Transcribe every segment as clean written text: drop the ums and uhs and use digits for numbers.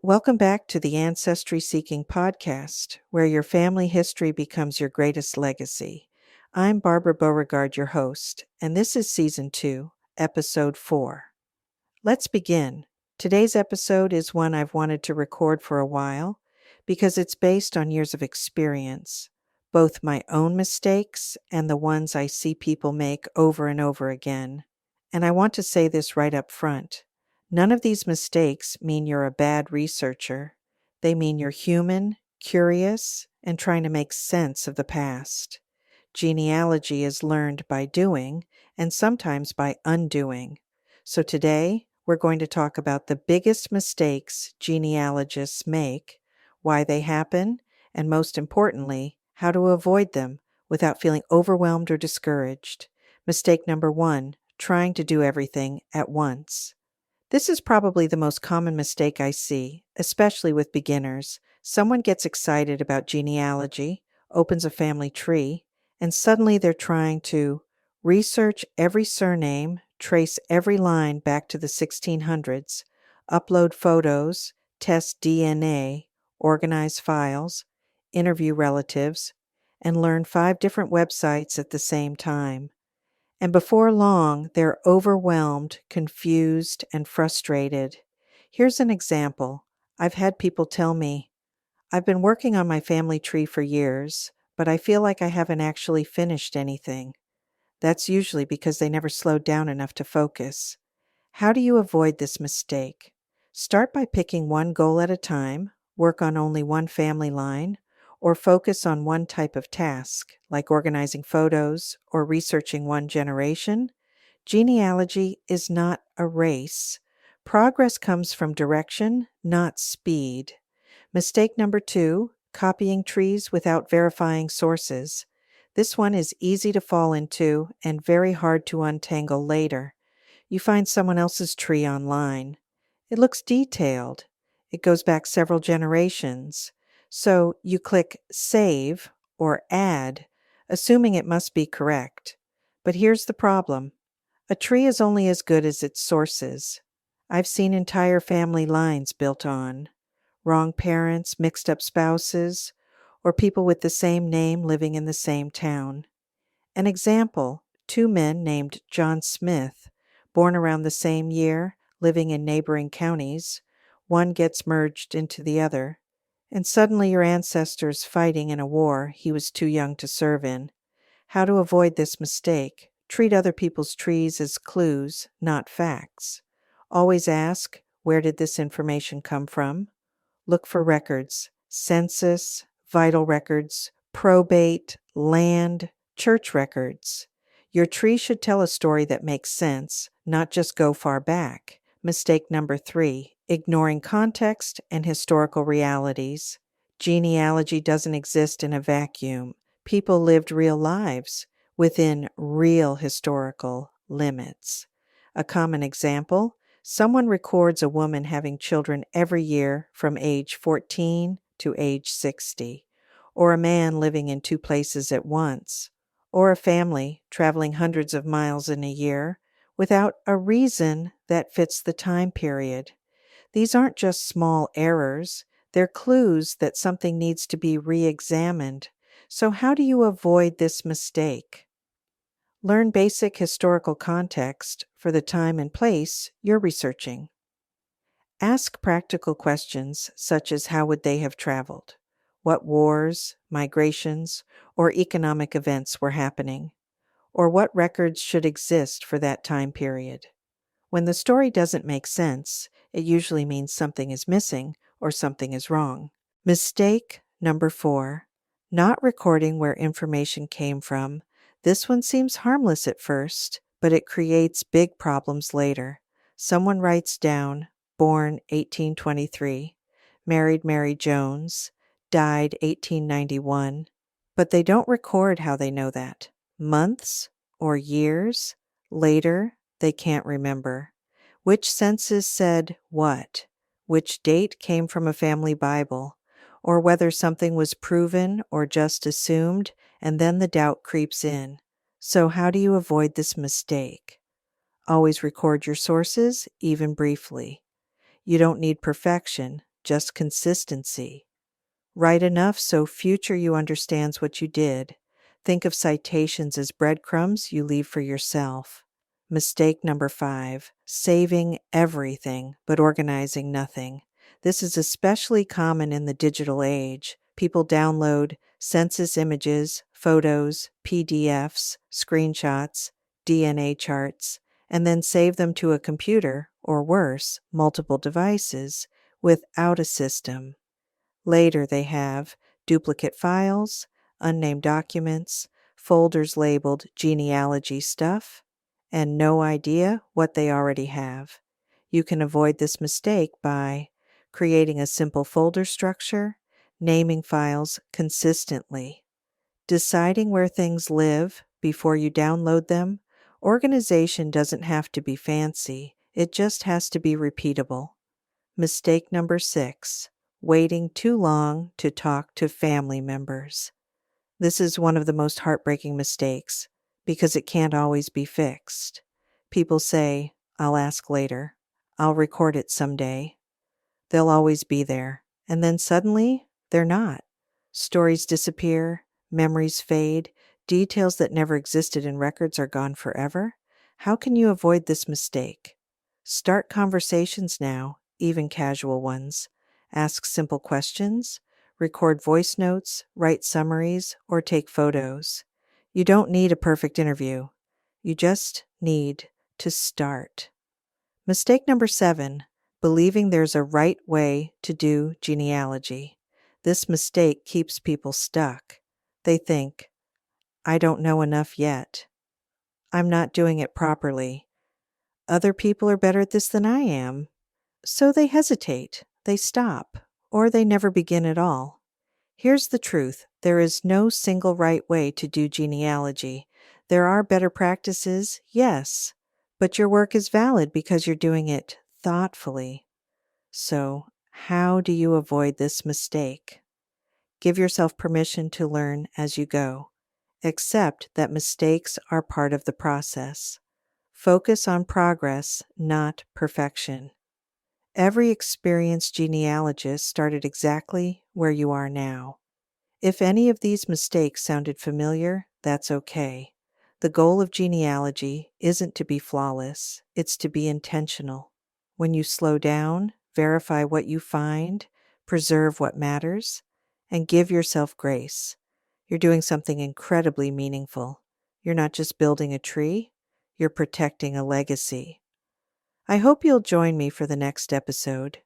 Welcome back to the AncestrySeeking Podcast, where your family history becomes your greatest legacy. I'm Barbara Beauregard, your host, and this is Season 2, Episode 4. Let's begin. Today's episode is one I've wanted to record for a while because it's based on years of experience, both my own mistakes and the ones I see people make over and over again. And I want to say this right up front. None of these mistakes mean you're a bad researcher. They mean you're human, curious, and trying to make sense of the past. Genealogy is learned by doing and sometimes by undoing. So today, we're going to talk about the biggest mistakes genealogists make, why they happen, and most importantly, how to avoid them without feeling overwhelmed or discouraged. Mistake number 1, trying to do everything at once. This is probably the most common mistake I see, especially with beginners. Someone gets excited about genealogy, opens a family tree, and suddenly they're trying to research every surname, trace every line back to the 1600s, upload photos, test DNA, organize files, interview relatives, and learn 5 different websites at the same time. And before long, they're overwhelmed, confused, and frustrated. Here's an example. I've had people tell me, I've been working on my family tree for years, but I feel like I haven't actually finished anything. That's usually because they never slowed down enough to focus. How do you avoid this mistake? Start by picking one goal at a time, work on only one family line, or focus on one type of task, like organizing photos or researching one generation. Genealogy is not a race. Progress comes from direction, not speed. Mistake number 2, copying trees without verifying sources. This one is easy to fall into and very hard to untangle later. You find someone else's tree online. It looks detailed. It goes back several generations. So you click Save or Add, assuming it must be correct. But here's the problem. A tree is only as good as its sources. I've seen entire family lines built on wrong parents, mixed up spouses, or people with the same name living in the same town. An example, 2 men named John Smith, born around the same year, living in neighboring counties. One gets merged into the other, and suddenly your ancestors fighting in a war he was too young to serve in. How to avoid this mistake? Treat other people's trees as clues, not facts. Always ask, where did this information come from? Look for records, census, vital records, probate, land, church records. Your tree should tell a story that makes sense, not just go far back. Mistake number 3, ignoring context and historical realities. Genealogy doesn't exist in a vacuum. People lived real lives within real historical limits. A common example, someone records a woman having children every year from age 14 to age 60, or a man living in 2 places at once, or a family traveling hundreds of miles in a year without a reason that fits the time period. These aren't just small errors, they're clues that something needs to be re-examined. So how do you avoid this mistake? Learn basic historical context for the time and place you're researching. Ask practical questions such as how would they have traveled? What wars, migrations, or economic events were happening? Or what records should exist for that time period? When the story doesn't make sense, it usually means something is missing or something is wrong. Mistake number 4, not recording where information came from. This one seems harmless at first, but it creates big problems later. Someone writes down, born 1823, married Mary Jones, died 1891, but they don't record how they know that. Months or years later, they can't remember. Which census said what? Which date came from a family Bible? Or whether something was proven or just assumed, and then the doubt creeps in. So how do you avoid this mistake? Always record your sources, even briefly. You don't need perfection, just consistency. Write enough so future you understands what you did. Think of citations as breadcrumbs you leave for yourself. Mistake number 5, saving everything but organizing nothing. This is especially common in the digital age. People download census images, photos, PDFs, screenshots, DNA charts, and then save them to a computer, or worse, multiple devices, without a system. Later, they have duplicate files, unnamed documents, folders labeled genealogy stuff, and no idea what they already have. You can avoid this mistake by creating a simple folder structure, naming files consistently, deciding where things live before you download them. Organization doesn't have to be fancy, it just has to be repeatable. Mistake number 6, waiting too long to talk to family members. This is one of the most heartbreaking mistakes because it can't always be fixed. People say, "I'll ask later. I'll record it someday." They'll always be there. And then suddenly, they're not. Stories disappear, memories fade, details that never existed in records are gone forever. How can you avoid this mistake? Start conversations now, even casual ones. Ask simple questions, record voice notes, write summaries, or take photos. You don't need a perfect interview. You just need to start. Mistake number 7, believing there's a right way to do genealogy. This mistake keeps people stuck. They think, "I don't know enough yet. I'm not doing it properly. Other people are better at this than I am." So they hesitate, they stop, or they never begin at all. Here's the truth. There is no single right way to do genealogy. There are better practices, yes, but your work is valid because you're doing it thoughtfully. So, how do you avoid this mistake? Give yourself permission to learn as you go. Accept that mistakes are part of the process. Focus on progress, not perfection. Every experienced genealogist started exactly where you are now. If any of these mistakes sounded familiar, that's okay. The goal of genealogy isn't to be flawless, it's to be intentional. When you slow down, verify what you find, preserve what matters, and give yourself grace, you're doing something incredibly meaningful. You're not just building a tree, you're protecting a legacy. I hope you'll join me for the next episode.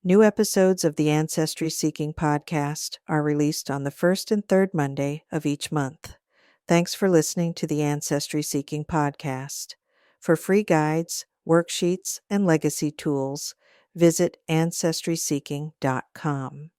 New episodes of the Ancestry Seeking Podcast are released on the first and third Monday of each month. Thanks for listening to the Ancestry Seeking Podcast. For free guides, worksheets, and legacy tools, visit AncestrySeeking.com.